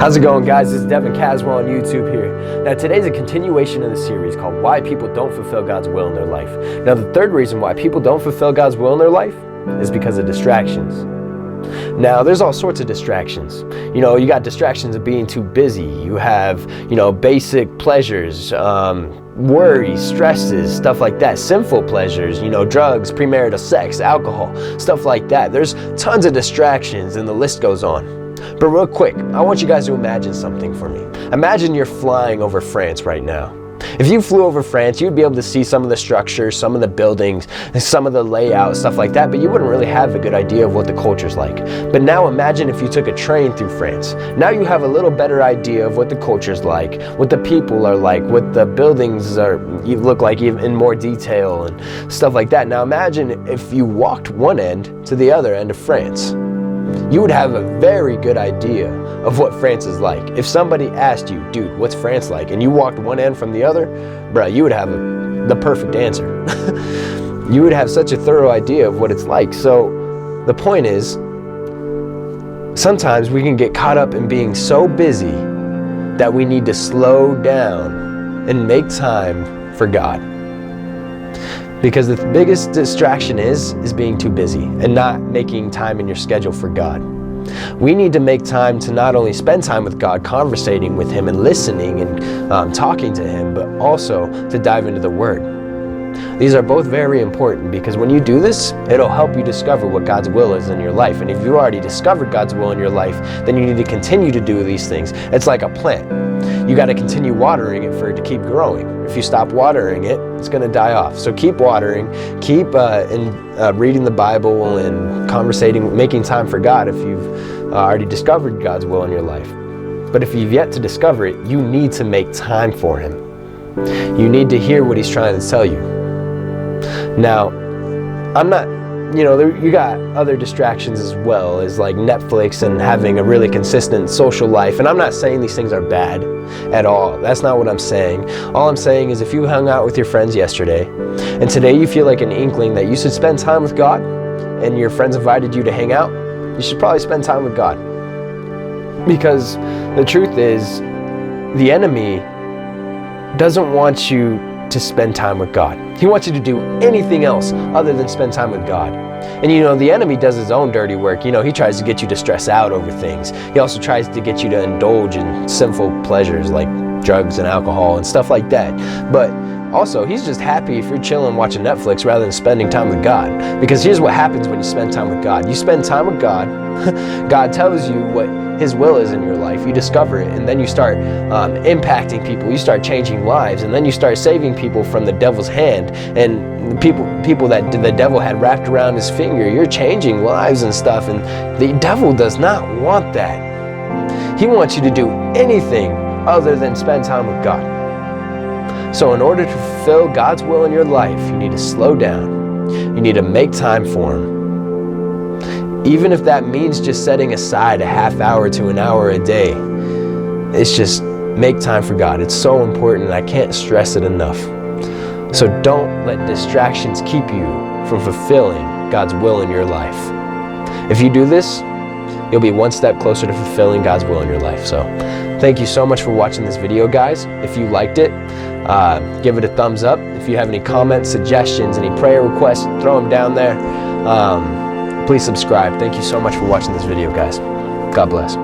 How's it going, guys? It's Devin Caswell on YouTube here. Now, today's a continuation of the series called Why People Don't Fulfill God's Will in Their Life. Now, the third reason why people don't fulfill God's will in their life is because of distractions. Now, there's all sorts of distractions. You got distractions of being too busy. You have, basic pleasures, worries, stresses, stuff like that, sinful pleasures, drugs, premarital sex, alcohol, stuff like that. There's tons of distractions and the list goes on. But real quick, I want you guys to imagine something for me. Imagine you're flying over France right now. If you flew over France, you'd be able to see some of the structures, some of the buildings, some of the layout, stuff like that, but you wouldn't really have a good idea of what the culture's like. But now imagine if you took a train through France. Now you have a little better idea of what the culture's like, what the people are like, what the buildings look like in more detail and stuff like that. Now imagine if you walked one end to the other end of France. You would have a very good idea of what France is like. If somebody asked you, dude, what's France like? And you walked one end from the other, bruh, you would have the perfect answer. You would have such a thorough idea of what it's like. So the point is, sometimes we can get caught up in being so busy that we need to slow down and make time for God. Because the biggest distraction is being too busy and not making time in your schedule for God. We need to make time to not only spend time with God, conversating with Him and listening and talking to Him, but also to dive into the Word. These are both very important because when you do this, it'll help you discover what God's will is in your life. And if you already discovered God's will in your life, then you need to continue to do these things. It's like a plant. You got to continue watering it for it to keep growing. If you stop watering it, it's going to die off. So keep watering, keep reading the Bible and conversating, making time for God if you've already discovered God's will in your life. But if you've yet to discover it, you need to make time for Him. You need to hear what He's trying to tell you. Now, I'm not, you got other distractions as well, as like Netflix and having a really consistent social life. And I'm not saying these things are bad at all. That's not what I'm saying. All I'm saying is if you hung out with your friends yesterday and today you feel like an inkling that you should spend time with God and your friends invited you to hang out, you should probably spend time with God. Because the truth is, the enemy doesn't want you to spend time with God. He wants you to do anything else other than spend time with God. And the enemy does his own dirty work. He tries to get you to stress out over things. He also tries to get you to indulge in sinful pleasures like drugs and alcohol and stuff like that. But also, he's just happy if you're chilling watching Netflix rather than spending time with God. Because here's what happens when you spend time with God. You spend time with God, God tells you what His will is in your life. You discover it, and then you start impacting people. You start changing lives, and then you start saving people from the devil's hand. And people that the devil had wrapped around his finger, you're changing lives and stuff. And the devil does not want that. He wants you to do anything other than spend time with God. So in order to fulfill God's will in your life, you need to slow down. You need to make time for Him. Even if that means just setting aside a half hour to an hour a day, it's just make time for God. It's so important, and I can't stress it enough. So don't let distractions keep you from fulfilling God's will in your life. If you do this, you'll be one step closer to fulfilling God's will in your life. So thank you so much for watching this video, guys. If you liked it, give it a thumbs up. If you have any comments, suggestions, any prayer requests, throw them down there. Please subscribe. Thank you so much for watching this video, guys. God bless.